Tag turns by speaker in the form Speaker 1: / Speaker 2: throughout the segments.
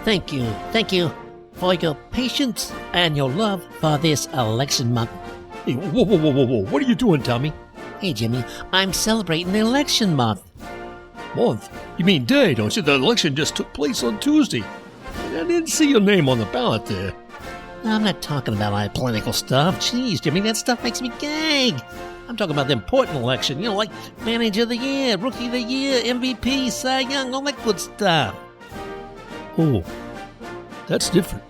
Speaker 1: Thank you for your patience and your love for this election month.
Speaker 2: Hey, whoa. What are you doing, Tommy?
Speaker 1: Hey, Jimmy, I'm celebrating the election month.
Speaker 2: Month? You mean day, don't you? The election just took place on Tuesday. I didn't see your name on the ballot there.
Speaker 1: I'm not talking about my political stuff. Jeez, Jimmy, that stuff makes me gag. I'm talking about the important election, like Manager of the Year, Rookie of the Year, MVP, Cy Young, all that good stuff.
Speaker 2: Oh, that's different.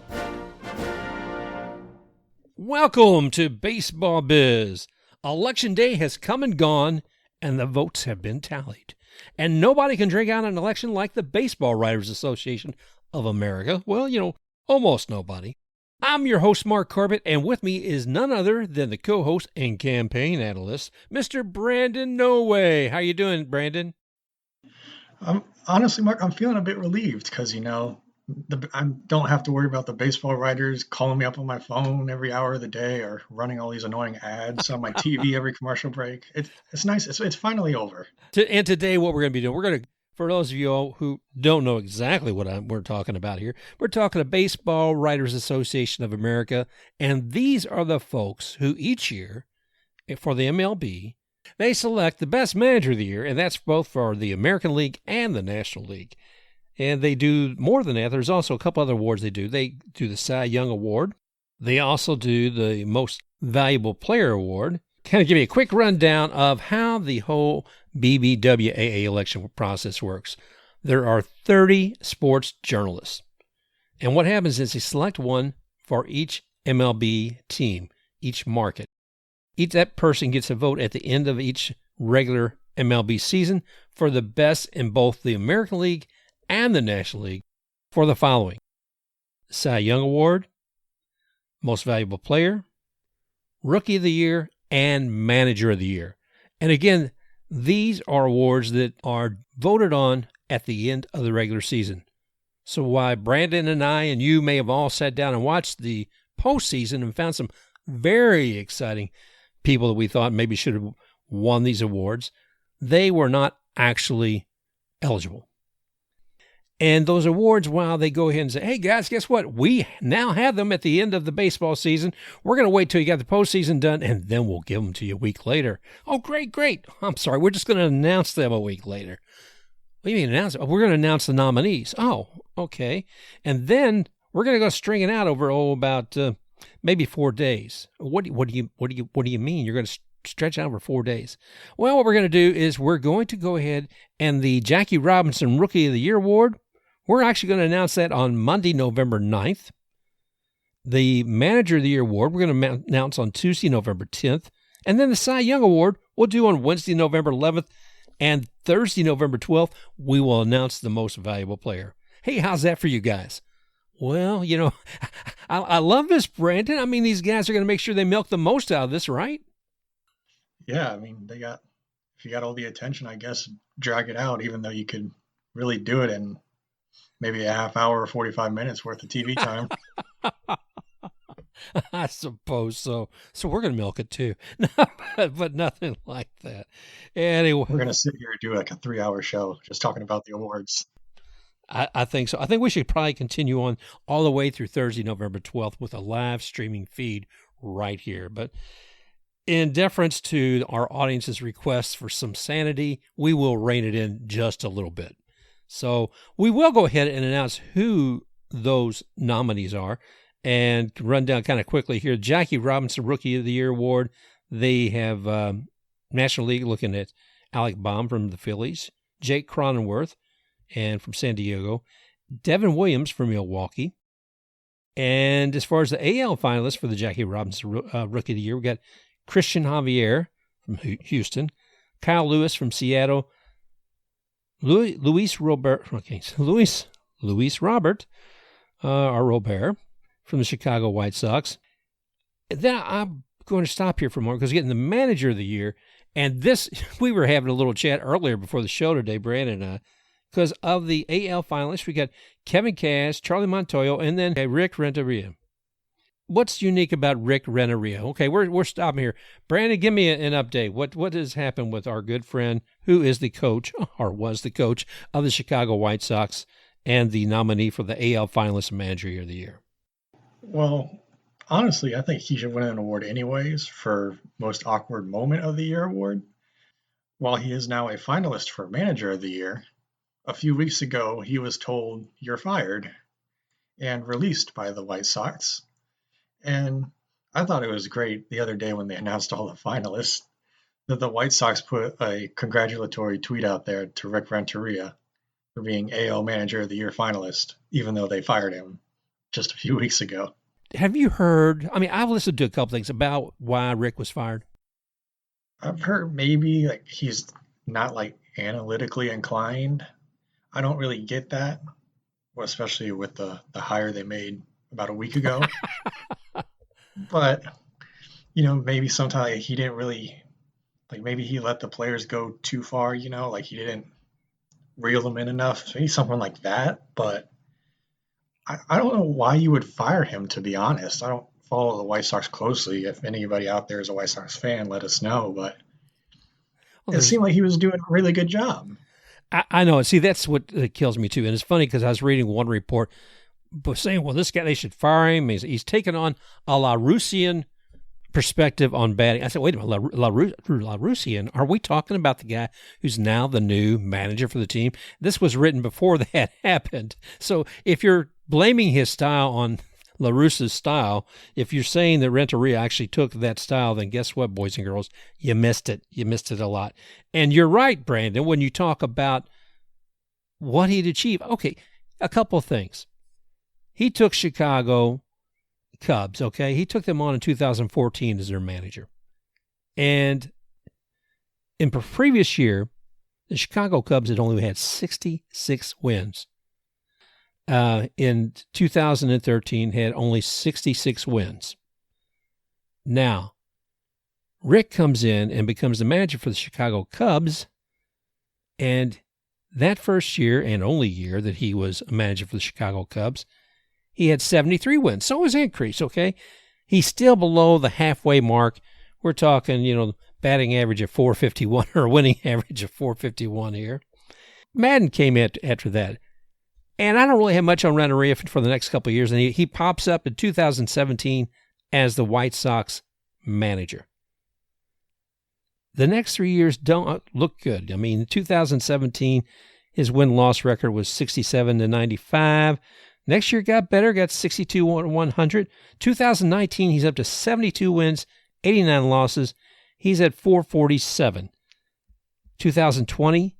Speaker 3: Welcome to Baseball Biz. Election day has come and gone, and the votes have been tallied. And nobody can drag out an election like the Baseball Writers Association of America. Well, almost nobody. I'm your host, Mark Corbett, and with me is none other than the co-host and campaign analyst, Mr. Brandon Noway. How you doing, Brandon?
Speaker 4: Honestly, Mark, I'm feeling a bit relieved because, I don't have to worry about the baseball writers calling me up on my phone every hour of the day or running all these annoying ads on my TV every commercial break. It's nice. It's finally over.
Speaker 3: And today what we're going to be doing, for those of you all who don't know exactly what we're talking about here, we're talking to Baseball Writers Association of America, and these are the folks who each year, for the MLB, they select the best manager of the year, and that's both for the American League and the National League. And they do more than that. There's also a couple other awards they do. They do the Cy Young Award. They also do the Most Valuable Player Award. Kind of give you a quick rundown of how the whole BBWAA election process works. There are 30 sports journalists. And what happens is they select one for each MLB team, each market. That person gets a vote at the end of each regular MLB season for the best in both the American League and the National League for the following: Cy Young Award, Most Valuable Player, Rookie of the Year, and Manager of the Year. And again, these are awards that are voted on at the end of the regular season. So while Brandon and I and you may have all sat down and watched the postseason and found some very exciting people that we thought maybe should have won these awards, they were not actually eligible. And those awards, while they go ahead and say, hey, guys, guess what? We now have them at the end of the baseball season. We're going to wait till you got the postseason done, and then we'll give them to you a week later. Oh, great. I'm sorry. We're just going to announce them a week later. What do you mean announce? We're going to announce the nominees. Oh, okay. And then we're going to go string it out over, about maybe 4 days. What do you mean? You're going to stretch out over 4 days? Well, what we're going to do is we're going to go ahead and the Jackie Robinson Rookie of the Year Award, we're actually going to announce that on Monday, November 9th. The Manager of the Year Award, we're going to announce on Tuesday, November 10th. And then the Cy Young Award, we'll do on Wednesday, November 11th. And Thursday, November 12th, we will announce the Most Valuable Player. Hey, how's that for you guys? Well, I love this, Brandon. I mean, these guys are going to make sure they milk the most out of this, right?
Speaker 4: Yeah, I mean, if you got all the attention, I guess, drag it out, even though you could really do it in maybe a half hour or 45 minutes worth of TV time.
Speaker 3: I suppose so. So we're going to milk it too, but nothing like that. Anyway,
Speaker 4: we're going to sit here and do like a 3-hour show just talking about the awards.
Speaker 3: I think so. I think we should probably continue on all the way through Thursday, November 12th with a live streaming feed right here. But in deference to our audience's requests for some sanity, we will rein it in just a little bit. So we will go ahead and announce who those nominees are and run down kind of quickly here. Jackie Robinson Rookie of the Year Award. They have National League looking at Alec Baum from the Phillies, Jake Cronenworth and from San Diego, Devin Williams from Milwaukee. And as far as the AL finalists for the Jackie Robinson Rookie of the Year, we got Christian Javier from Houston, Kyle Lewis from Seattle, Luis Robert from the Chicago White Sox. Then I'm going to stop here for a moment because we're getting the Manager of the Year. And this, we were having a little chat earlier before the show today, Brandon and I, because of the AL finalists, we got Kevin Cash, Charlie Montoyo, and then Rick Renteria. What's unique about Rick Renteria? Okay, we're stopping here. Brandon, give me an update. What has happened with our good friend who is the coach, or was the coach, of the Chicago White Sox, and the nominee for the AL finalist and manager of the year.
Speaker 4: Well, honestly, I think he should win an award anyways for most awkward moment of the year award. While he is now a finalist for manager of the year, a few weeks ago he was told you're fired and released by the White Sox. And I thought it was great the other day when they announced all the finalists that the White Sox put a congratulatory tweet out there to Rick Renteria for being AL Manager of the Year finalist, even though they fired him just a few weeks ago.
Speaker 3: Have you heard, I mean, I've listened to a couple things about why Rick was fired.
Speaker 4: I've heard maybe like he's not like analytically inclined. I don't really get that, well, especially with the hire they made about a week ago. But, maybe sometimes he didn't really, like maybe he let the players go too far, like he didn't reel them in enough, maybe something like that. But I don't know why you would fire him, to be honest. I don't follow the White Sox closely. If anybody out there is a White Sox fan, let us know. But it seemed like he was doing a really good job.
Speaker 3: I know. See, that's what kills me too. And it's funny because I was reading one report saying, well, this guy, they should fire him. He's taken on a LaRussian perspective on batting. I said, wait a minute, LaRussian, are we talking about the guy who's now the new manager for the team? This was written before that happened. So if you're blaming his style on LaRussia's style, if you're saying that Renteria actually took that style, then guess what, boys and girls? You missed it. You missed it a lot. And you're right, Brandon, when you talk about what he'd achieve. Okay, a couple of things. He took Chicago Cubs, okay? He took them on in 2014 as their manager. And in the previous year, the Chicago Cubs had only had 66 wins. In 2013, had only 66 wins. Now, Rick comes in and becomes the manager for the Chicago Cubs, and that first year and only year that he was a manager for the Chicago Cubs, he had 73 wins. So it was an increase, okay? He's still below the halfway mark. We're talking, batting average of 451 or winning average of 451 here. Madden came after that. And I don't really have much on Renteria for the next couple of years. And he pops up in 2017 as the White Sox manager. The next 3 years don't look good. I mean, 2017, his win-loss record was 67-95. Next year got better, got 62-100. 2019, he's up to 72 wins, 89 losses. He's at 447. 2020,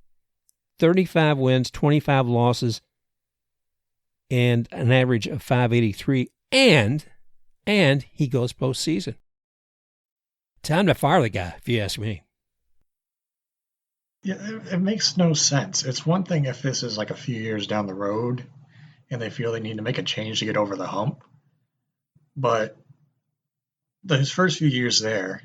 Speaker 3: 35 wins, 25 losses, and an average of 583. And he goes postseason. Time to fire the guy, if you ask me.
Speaker 4: Yeah, it makes no sense. It's one thing if this is like a few years down the road and they feel they need to make a change to get over the hump. But his first few years there,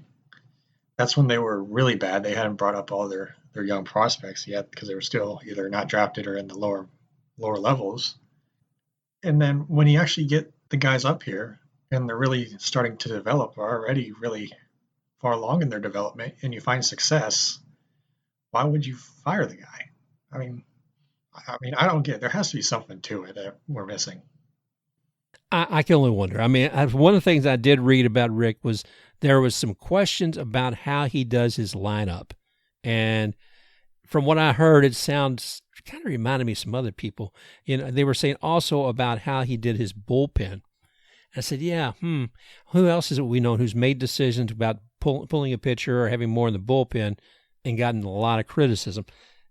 Speaker 4: that's when they were really bad. They hadn't brought up all their young prospects yet because they were still either not drafted or in the lower levels. And then when you actually get the guys up here and they're really starting to develop, or already really far along in their development, and you find success, why would you fire the guy? I mean, I don't get it. There has to be something to it that we're missing.
Speaker 3: I can only wonder. I mean, one of the things I did read about Rick was there was some questions about how he does his lineup. And from what I heard, it sounds kind of reminded me of some other people. They were saying also about how he did his bullpen. I said, yeah, who else is it we know who's made decisions about pulling a pitcher or having more in the bullpen and gotten a lot of criticism?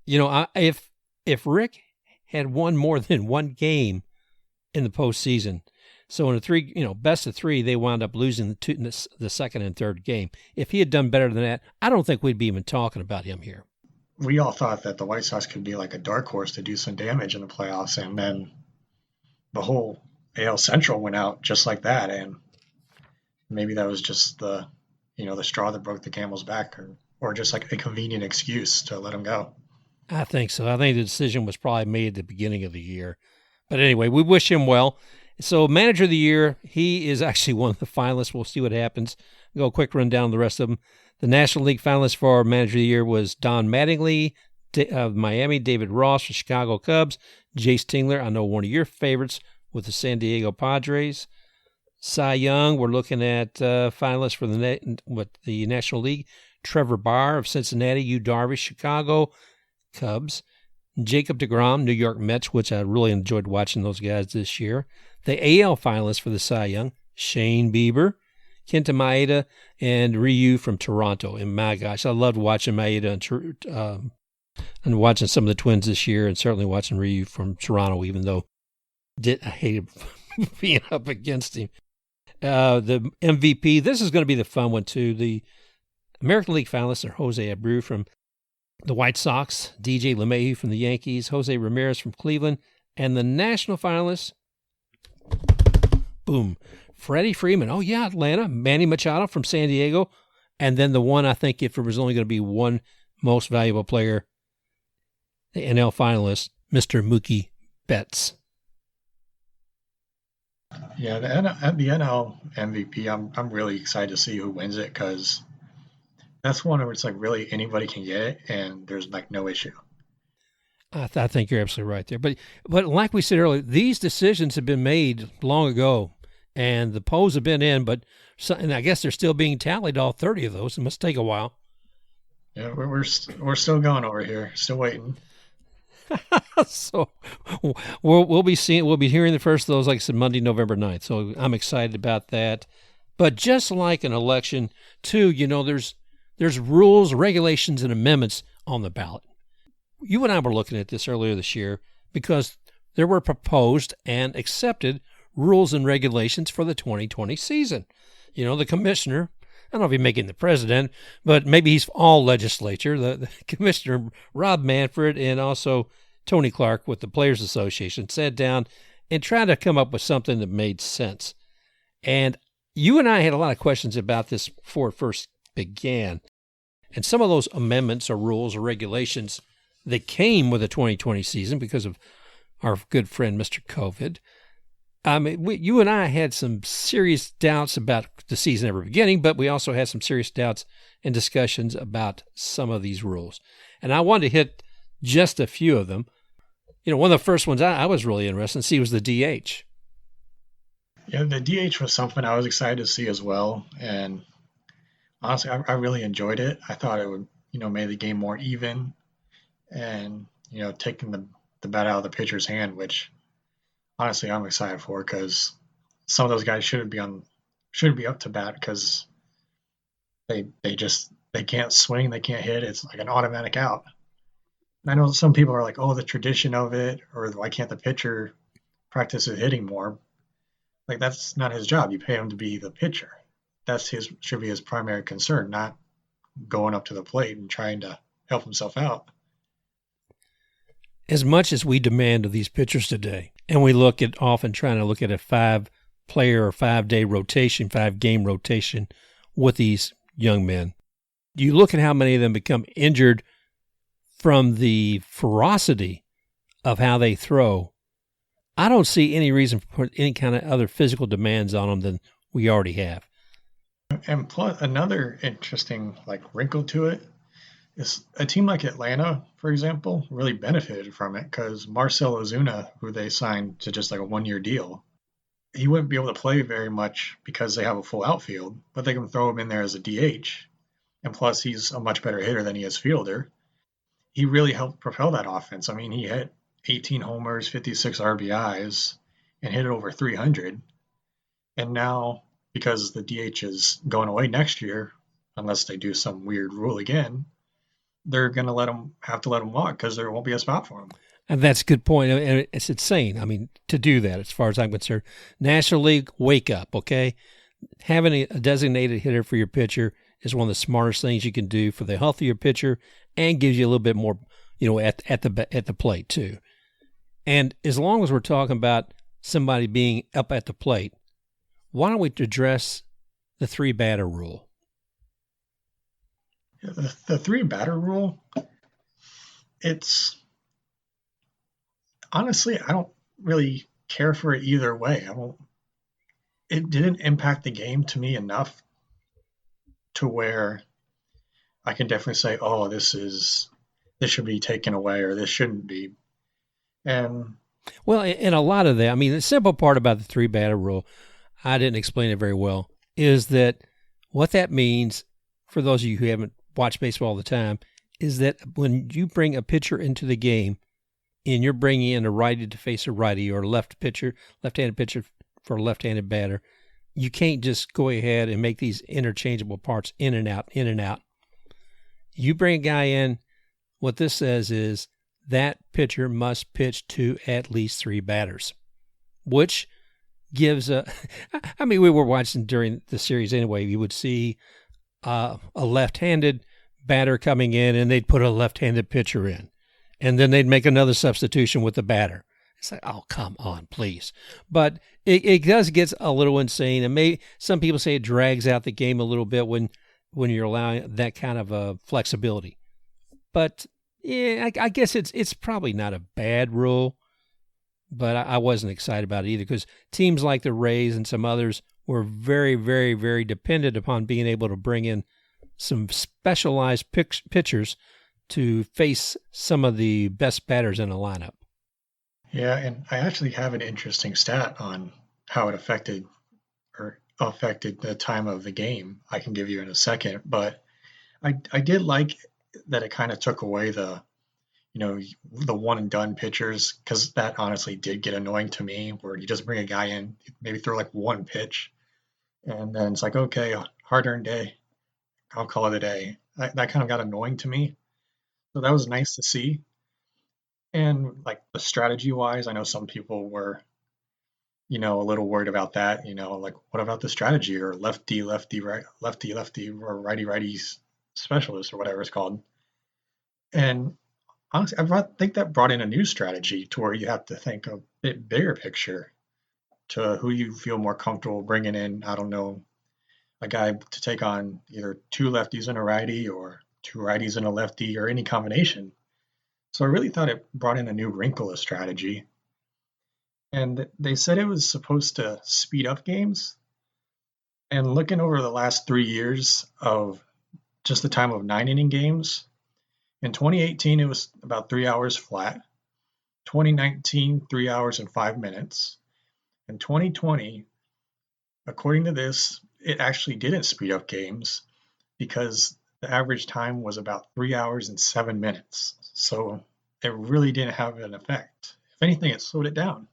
Speaker 3: If Rick had won more than one game in the postseason, so in a best of three, they wound up losing the second and third game. If he had done better than that, I don't think we'd be even talking about him here.
Speaker 4: We all thought that the White Sox could be like a dark horse to do some damage in the playoffs, and then the whole AL Central went out just like that, and maybe that was just the straw that broke the camel's back, or just like a convenient excuse to let him go.
Speaker 3: I think so. I think the decision was probably made at the beginning of the year. But anyway, we wish him well. So Manager of the Year, he is actually one of the finalists. We'll see what happens. Go a quick rundown of the rest of them. The National League finalist for Manager of the Year was Don Mattingly, Miami, David Ross for Chicago Cubs. Jace Tingler, I know one of your favorites with the San Diego Padres. Cy Young, we're looking at finalists for the National League. Trevor Bauer of Cincinnati, Yu Darvish, Chicago Cubs. Jacob deGrom, New York Mets, which I really enjoyed watching those guys this year. The AL finalists for the Cy Young, Shane Bieber, Kenta Maeda, and Ryu from Toronto. And my gosh, I loved watching Maeda and watching some of the Twins this year, and certainly watching Ryu from Toronto, even though I hated being up against him. The MVP, this is going to be the fun one too. The American League finalists are Jose Abreu from the White Sox, DJ LeMahieu from the Yankees, Jose Ramirez from Cleveland, and the national finalists, boom, Freddie Freeman, oh yeah, Atlanta, Manny Machado from San Diego, and then the one, I think if there was only going to be one most valuable player, the NL finalist, Mr. Mookie Betts.
Speaker 4: Yeah, the NL MVP, I'm really excited to see who wins it, because that's one where it's like really anybody can get it, and there's like no issue.
Speaker 3: I think you're absolutely right there. But like we said earlier, these decisions have been made long ago, and the polls have been in, and I guess they're still being tallied, all 30 of those. It must take a while.
Speaker 4: Yeah, we're still going over here, still waiting.
Speaker 3: So we'll be hearing the first of those, like I said, Monday, November 9th. So I'm excited about that. But just like an election, too, there's rules, regulations, and amendments on the ballot. You and I were looking at this earlier this year because there were proposed and accepted rules and regulations for the 2020 season. The commissioner, I don't know if he's making the president, but maybe he's all legislature, the commissioner, Rob Manfred, and also Tony Clark with the Players Association sat down and tried to come up with something that made sense. And you and I had a lot of questions about this before it first began. And some of those amendments or rules or regulations that came with the 2020 season because of our good friend, Mr. COVID. I mean, you and I had some serious doubts about the season ever beginning, but we also had some serious doubts and discussions about some of these rules. And I wanted to hit just a few of them. One of the first ones I was really interested in see was the DH.
Speaker 4: Yeah, the DH was something I was excited to see as well. And honestly, I really enjoyed it. I thought it would, make the game more even and, taking the bat out of the pitcher's hand, which honestly I'm excited for, because some of those guys shouldn't be up to bat because they can't swing, they can't hit. It's like an automatic out. And I know some people are like, oh, the tradition of it, or why can't the pitcher practice his hitting more? Like, that's not his job. You pay him to be the pitcher. Should be his primary concern, not going up to the plate and trying to help himself out.
Speaker 3: As much as we demand of these pitchers today, and we often trying to look at a 5-player or 5-day rotation, 5-game rotation with these young men, you look at how many of them become injured from the ferocity of how they throw. I don't see any reason for putting any kind of other physical demands on them than we already have.
Speaker 4: And plus, another interesting wrinkle to it is a team like Atlanta, for example, really benefited from it, because Marcell Ozuna, who they signed to just a 1-year deal, he wouldn't be able to play very much because they have a full outfield, but they can throw him in there as a DH. And plus, he's a much better hitter than he is fielder. He really helped propel that offense. I mean, he hit 18 homers, 56 RBIs, and hit it over 300. And now, because the DH is going away next year, unless they do some weird rule again, they're going to have to let him walk because there won't be a spot for him.
Speaker 3: And that's a good point. And it's insane, to do that, as far as I'm concerned. National League, wake up, okay? Having a designated hitter for your pitcher is one of the smartest things you can do for the health of your pitcher, and gives you a little bit more, at the plate too. And as long as we're talking about somebody being up at the plate, why don't we address the 3-batter rule?
Speaker 4: Yeah, the 3-batter rule, it's honestly, I don't really care for it either way. It didn't impact the game to me enough to where I can definitely say, oh, this is this should be taken away or this shouldn't be. And
Speaker 3: Well, and a lot of that, I mean, the simple part about the three batter rule, I didn't explain it very well, is that what that means, for those of you who haven't watched baseball all the time, is that when you bring a pitcher into the game and you're bringing in a righty to face a righty or a left-handed pitcher for a left-handed batter, you can't just go ahead and make these interchangeable parts in and out, in and out. You bring a guy in, what this says is that pitcher must pitch to at least three batters, which gives I mean, we were watching during the series anyway, you would see a left-handed batter coming in and they'd put a left-handed pitcher in, and then they'd make another substitution with the batter. It's like, oh, come on, please. But it does get a little insane, and some people say it drags out the game a little bit when you're allowing that kind of flexibility. But yeah, I guess it's probably not a bad rule, but I wasn't excited about it either because teams like the Rays and some others were very, very, very dependent upon being able to bring in some specialized pitchers to face some of the best batters in the lineup.
Speaker 4: yeah, and I actually have an interesting stat on how it affected the time of the game. I can give you in a second, but I did like that it kind of took away the one and done pitchers, because that honestly did get annoying to me, where you just bring a guy in, maybe throw like one pitch, and then it's like, okay, hard earned day, I'll call it a day. That kind of got annoying to me. So that was nice to see. And like the strategy wise, I know some people were, a little worried about that, like what about the strategy, or lefty, right, lefty, or righty specialist, or whatever it's called. And honestly, think that brought in a new strategy to where you have to think a bit bigger picture to who you feel more comfortable bringing in. I don't know, a guy to take on either two lefties and a righty, or two righties and a lefty, or any combination. So I really thought it brought in a new wrinkle of strategy. And they said it was supposed to speed up games. And looking over the last 3 years of just the time of 9 inning games, in 2018, it was about 3 hours flat. 2019, 3 hours and 5 minutes. In 2020, according to this, it actually didn't speed up games because the average time was about 3 hours and 7 minutes. So it really didn't have an effect. If anything, it slowed it down.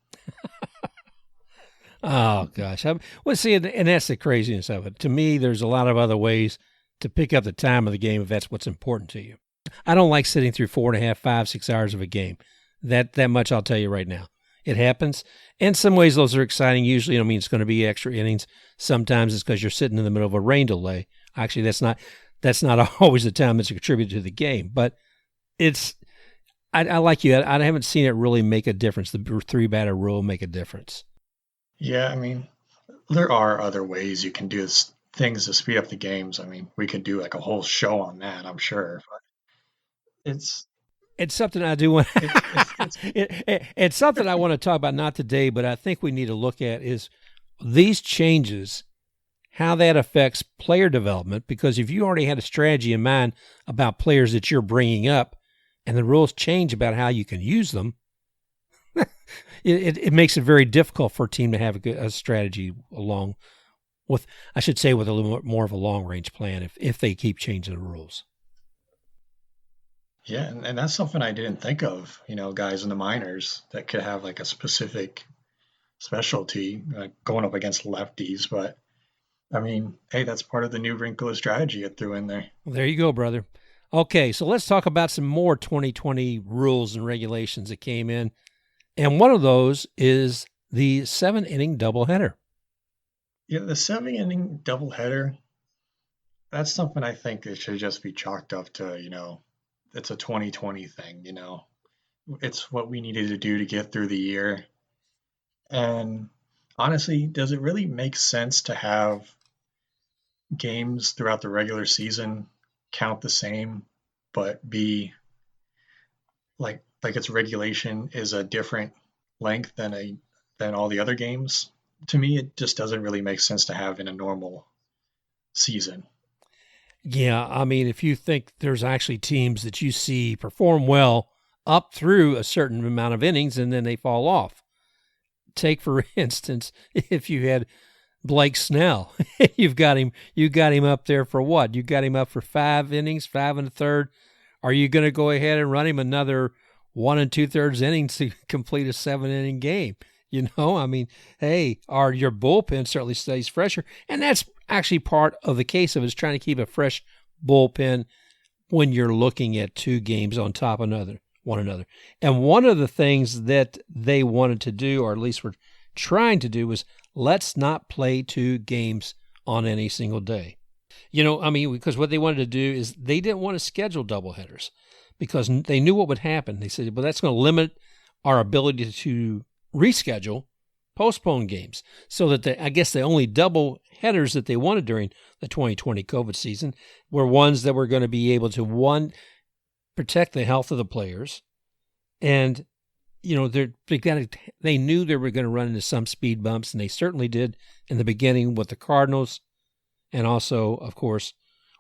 Speaker 3: Oh, gosh. Well, see, and that's the craziness of it. To me, there's a lot of other ways to pick up the time of the game if that's what's important to you. I don't like sitting through 4.5, 5, 6 hours of a game. That much I'll tell you right now. It happens. In some ways, those are exciting. Usually, it's going to be extra innings. Sometimes it's because you're sitting in the middle of a rain delay. Actually, that's not always the time that's a contributor to the game. But I like you. I haven't seen it really make a difference. The three batter rule make a difference.
Speaker 4: Yeah, there are other ways you can do things to speed up the games. We could do like a whole show on that, I'm sure. But it's
Speaker 3: something I do want. It's something I want to talk about, not today, but I think we need to look at is these changes, how that affects player development. Because if you already had a strategy in mind about players that you're bringing up, and the rules change about how you can use them, it makes it very difficult for a team to have a strategy along with, I should say, with a little more of a long-range plan if they keep changing the rules.
Speaker 4: Yeah, and that's something I didn't think of, guys in the minors that could have like a specific specialty going up against lefties. But hey, that's part of the new wrinkle of strategy it threw in there.
Speaker 3: Well, there you go, brother. Okay, so let's talk about some more 2020 rules and regulations that came in. And one of those is the 7-inning doubleheader.
Speaker 4: Yeah, the 7-inning doubleheader, that's something I think it should just be chalked up to, it's a 2020 thing, It's what we needed to do to get through the year. And honestly, does it really make sense to have games throughout the regular season count the same, but be like its regulation is a different length than all the other games? To me, it just doesn't really make sense to have in a normal season.
Speaker 3: Yeah, I mean, if you think there's actually teams that you see perform well up through a certain amount of innings and then they fall off. Take, for instance, if you had Blake Snell, you got him up there for what? You got him up for 5 innings, 5 1/3. Are you going to go ahead and run him another 1 2/3 innings to complete a 7-inning game? I mean, hey, your bullpen certainly stays fresher, and that's actually part of the case of it, is trying to keep a fresh bullpen when you're looking at 2 games on top of one another. And one of the things that they wanted to do, or at least were trying to do, was let's not play 2 games on any single day. Because what they wanted to do is they didn't want to schedule doubleheaders because they knew what would happen. They said, well, that's going to limit our ability to reschedule, postpone games. So that I guess the only double headers that they wanted during the 2020 COVID season were ones that were going to be able to, one, protect the health of the players, and they knew they were going to run into some speed bumps, and they certainly did in the beginning with the Cardinals, and also, of course,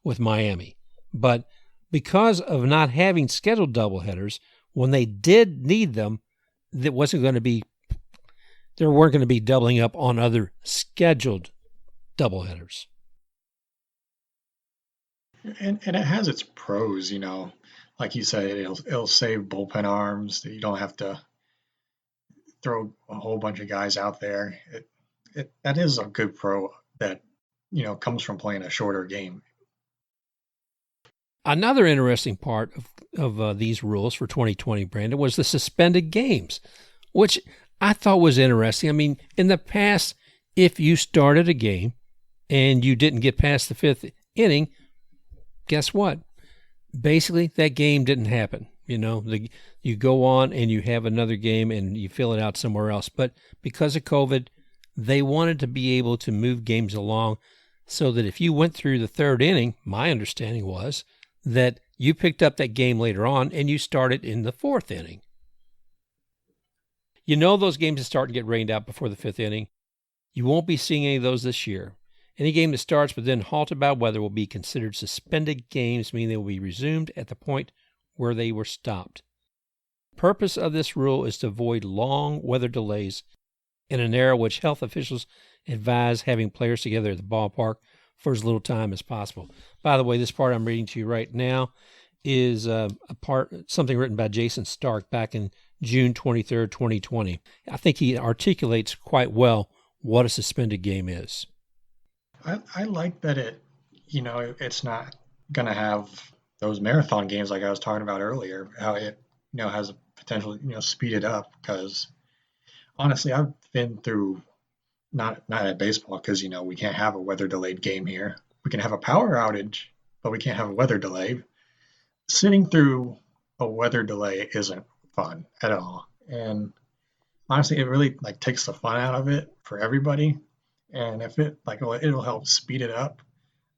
Speaker 3: with Miami. But because of not having scheduled doubleheaders, when they did need them, there weren't going to be doubling up on other scheduled doubleheaders.
Speaker 4: And it has its pros, like you said, it'll save bullpen arms. You don't have to throw a whole bunch of guys out there. That is a good pro that comes from playing a shorter game.
Speaker 3: Another interesting part of these rules for 2020, Brandon, was the suspended games, which I thought was interesting. I mean, in the past, if you started a game and you didn't get past the 5th inning, guess what? Basically, that game didn't happen. You go on and you have another game and you fill it out somewhere else. But because of COVID, they wanted to be able to move games along so that if you went through the 3rd inning, my understanding was that you picked up that game later on and you started in the 4th inning. Those games that start and get rained out before the 5th inning, you won't be seeing any of those this year. Any game that starts but then halted by weather will be considered suspended games, meaning they will be resumed at the point where they were stopped. The purpose of this rule is to avoid long weather delays in an era which health officials advise having players together at the ballpark for as little time as possible. By the way, this part I'm reading to you right now is something written by Jason Stark back in June 23rd, 2020. I think he articulates quite well what a suspended game is.
Speaker 4: I like that it's not going to have those marathon games like I was talking about earlier, how it, has a potential, speed it up, because honestly, I've been through, not at baseball, because, we can't have a weather delayed game here. We can have a power outage, but we can't have a weather delay. Sitting through a weather delay isn't fun at all. And honestly, it really takes the fun out of it for everybody. And if it'll help speed it up,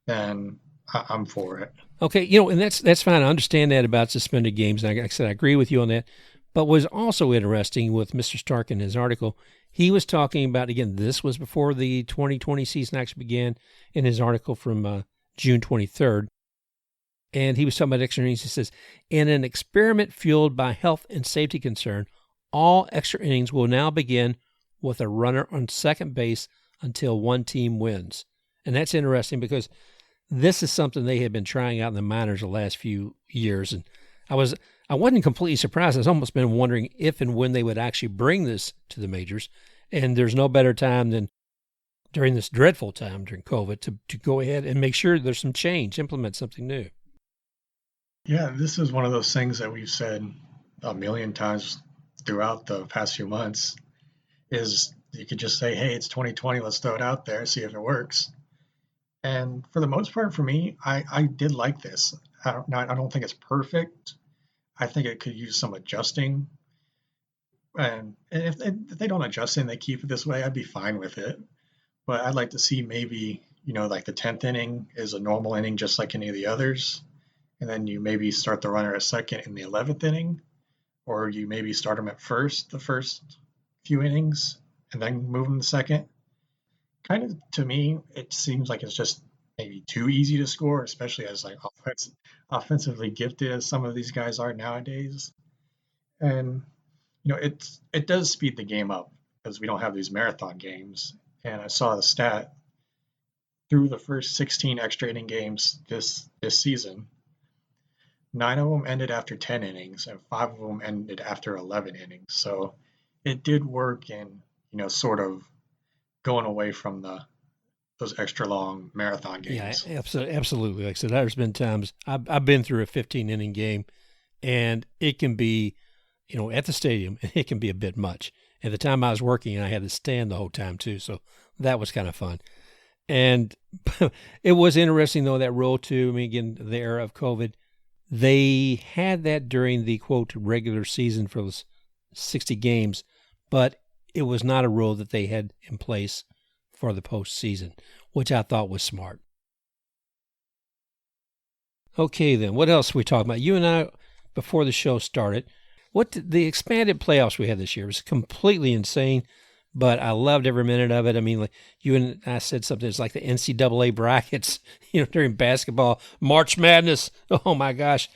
Speaker 4: then I'm for it.
Speaker 3: Okay, and that's fine. I understand that about suspended games. Like I said, I agree with you on that. But what was also interesting with Mr. Stark in his article, he was talking about, again, this was before the 2020 season actually began, in his article from June 23rd. And he was talking about extra innings. He says, in an experiment fueled by health and safety concern, all extra innings will now begin with a runner on second base until one team wins. And that's interesting because this is something they had been trying out in the minors the last few years. And I wasn't completely surprised. I was almost been wondering if and when they would actually bring this to the majors. And there's no better time than during this dreadful time during COVID to go ahead and make sure there's some change, implement something new.
Speaker 4: Yeah, this is one of those things that we've said a million times throughout the past few months, is you could just say, hey, it's 2020, let's throw it out there, see if it works. And for the most part, for me, I did like this. I don't think it's perfect. I think it could use some adjusting. And if they don't adjust it and they keep it this way, I'd be fine with it. But I'd like to see maybe, the 10th inning is a normal inning just like any of the others. And then you maybe start the runner at second in the 11th inning. Or you maybe start them at first, the first few innings, and then move them to second. Kind of, to me, it seems like it's just maybe too easy to score, especially as like offensively gifted as some of these guys are nowadays. And it does speed the game up because we don't have these marathon games. And I saw the stat through the first 16 extra inning games this season, 9 of them ended after 10 innings and 5 of them ended after 11 innings. So it did work in, sort of going away from those extra long marathon
Speaker 3: Yeah,
Speaker 4: games.
Speaker 3: absolutely. Like I said, there's been times I've been through a 15-inning game, and it can be, at the stadium, it can be a bit much. At the time I was working, I had to stand the whole time too, so that was kind of fun. And it was interesting, though, that rule too. I mean, again, the era of COVID, they had that during the, quote, regular season for those 60 games, but it was not a rule that they had in place for the postseason, which I thought was smart. Okay, then, what else are we talking about? You and I, before the show started, the expanded playoffs we had this year was completely insane, but I loved every minute of it. I mean, like you and I said something, it's like the NCAA brackets, during basketball, March Madness. Oh my gosh,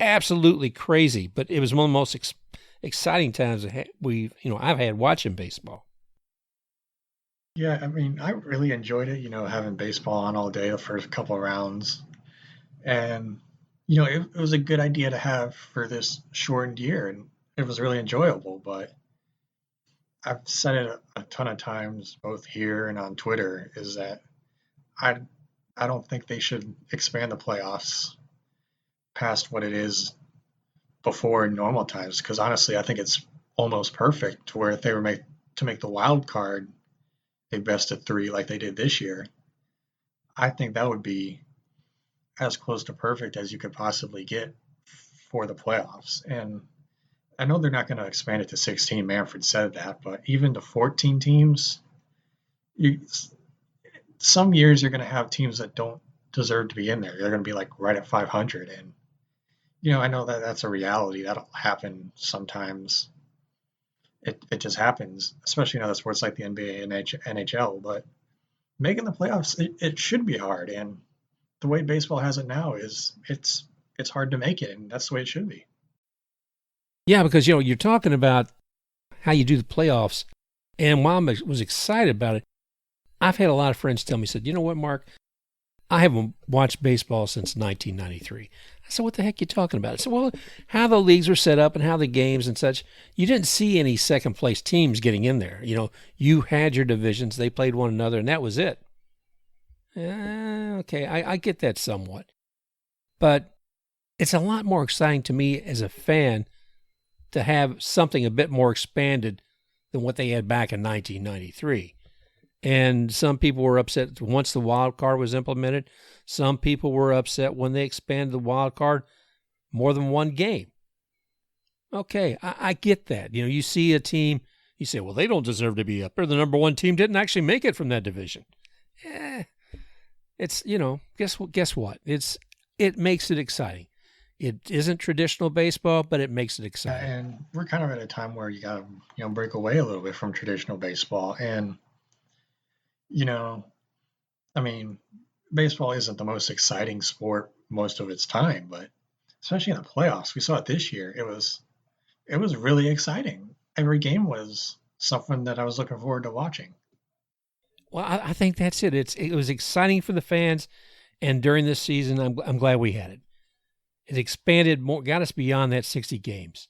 Speaker 3: absolutely crazy, but it was one of the most exciting times I've had watching baseball.
Speaker 4: Yeah, I mean, I really enjoyed it, having baseball on all day the first couple of rounds. And, it was a good idea to have for this shortened year, and it was really enjoyable. But I've said it a ton of times, both here and on Twitter, is that I I don't think they should expand the playoffs past what it is before normal times. Because honestly, I think it's almost perfect. To where if they were to make the wild card a best of three like they did this year, I think that would be as close to perfect as you could possibly get for the playoffs. And I know they're not going to expand it to 16. Manfred said that, but even to 14 teams, you, some years you're going to have teams that don't deserve to be in there. They're going to be like right at 500. And, I know that that's a reality. That'll happen sometimes. It just happens, especially in other sports like the NBA and NHL. But making the playoffs, it should be hard. And the way baseball has it now is it's hard to make it, and that's the way it should be.
Speaker 3: Yeah, because you're talking about how you do the playoffs, and while I was excited about it, I've had a lot of friends tell me, said, "You know what, Mark? I haven't watched baseball since 1993." I said, "What the heck are you talking about?" I said, "Well, how the leagues are set up and how the games and such. You didn't see any second place teams getting in there. You had your divisions; they played one another, and that was it." Okay, I get that somewhat, but it's a lot more exciting to me as a fan to have something a bit more expanded than what they had back in 1993. And some people were upset once the wild card was implemented. Some people were upset when they expanded the wild card more than one game. Okay, I get that. You see a team, you say, well, they don't deserve to be up there. The number one team didn't actually make it from that division. It's, guess what? It makes it exciting. It isn't traditional baseball, but it makes it exciting.
Speaker 4: And we're kind of at a time where you got to, break away a little bit from traditional baseball. And, I mean, baseball isn't the most exciting sport most of its time, but especially in the playoffs, we saw it this year. It was really exciting. Every game was something that I was looking forward to watching.
Speaker 3: Well, I think that's it. It was exciting for the fans, and during this season, I'm glad we had it. It expanded more, got us beyond that 60 games.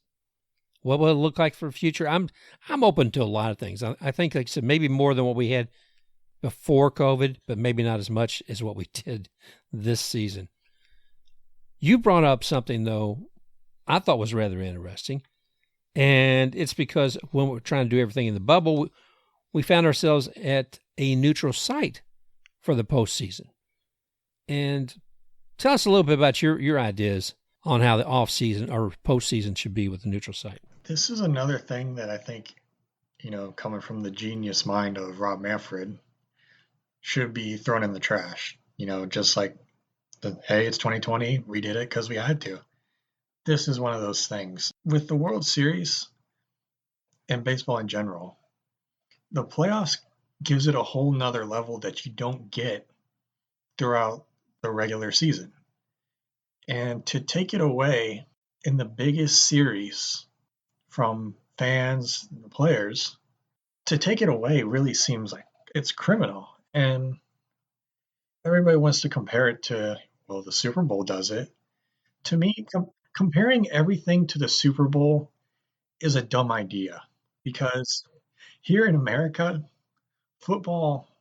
Speaker 3: What will it look like for the future? I'm open to a lot of things. I think, like I said, maybe more than what we had before COVID, but maybe not as much as what we did this season. You brought up something, though, I thought was rather interesting, and it's because when we're trying to do everything in the bubble, we found ourselves at a neutral site for the postseason. And tell us a little bit about your ideas on how the off-season or postseason should be with the neutral site.
Speaker 4: This is another thing that I think, coming from the genius mind of Rob Manfred, should be thrown in the trash. Just like hey, it's 2020, we did it because we had to. This is one of those things. With the World Series and baseball in general, the playoffs gives it a whole nother level that you don't get throughout the regular season. And to take it away in the biggest series from fans and the players, to take it away really seems like it's criminal. And everybody wants to compare it to, well, the Super Bowl does it. To me, comparing everything to the Super Bowl is a dumb idea, because here in America, football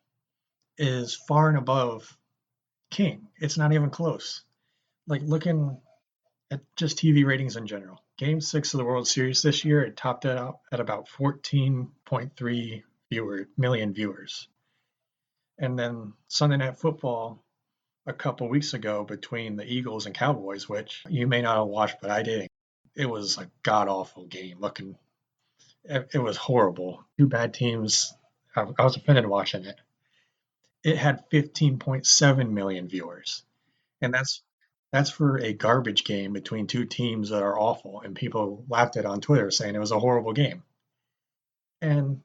Speaker 4: is far and above king. It's not even close. Like, looking at just TV ratings in general, Game 6 of the World Series this year, it topped it out at about 14.3 million viewers. And then Sunday Night Football a couple weeks ago between the Eagles and Cowboys, which you may not have watched, but I did. It was a god-awful game. It was horrible. Two bad teams. I was offended watching it. It had 15.7 million viewers. And that's for a garbage game between two teams that are awful. And people laughed at it on Twitter saying it was a horrible game. And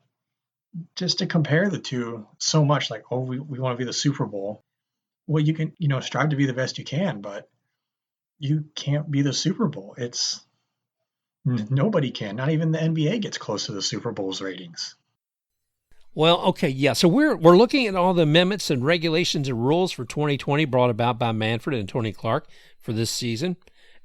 Speaker 4: just to compare the two so much, like, oh, we want to be the Super Bowl. Well, you can, strive to be the best you can, but you can't be the Super Bowl. Nobody can. Not even the NBA gets close to the Super Bowl's ratings.
Speaker 3: Well, okay, yeah. So we're looking at all the amendments and regulations and rules for 2020 brought about by Manfred and Tony Clark for this season.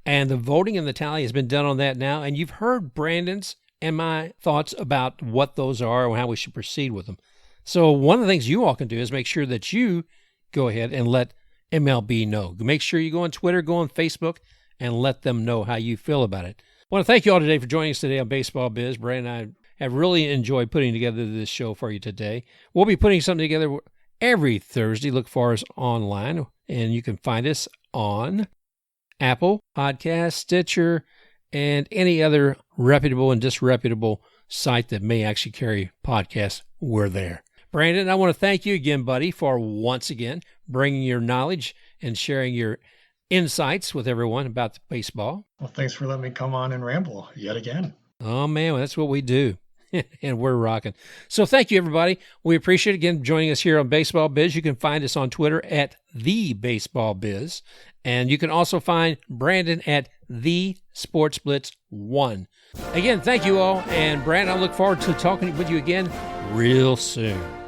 Speaker 3: And the voting and the tally has been done on that now. And you've heard Brandon's and my thoughts about what those are and how we should proceed with them. So one of the things you all can do is make sure that you go ahead and let MLB know. Make sure you go on Twitter, go on Facebook, and let them know how you feel about it. I want to thank you all today for joining us today on Baseball Biz. Brandon and I have really enjoyed putting together this show for you today. We'll be putting something together every Thursday. Look for us online, and you can find us on Apple Podcasts, Stitcher, and any other reputable and disreputable site that may actually carry podcasts. We're there. Brandon, I want to thank you again, buddy, for once again bringing your knowledge and sharing your insights with everyone about the baseball.
Speaker 4: Well, thanks for letting me come on and ramble yet again.
Speaker 3: Oh, man, well, that's what we do. And we're rocking. So thank you, everybody. We appreciate, again, joining us here on Baseball Biz. You can find us on Twitter at @TheBaseballBiz. And you can also find Brandon at TheSportsBlitz1. Again, thank you all. And Brandon, I look forward to talking with you again real soon.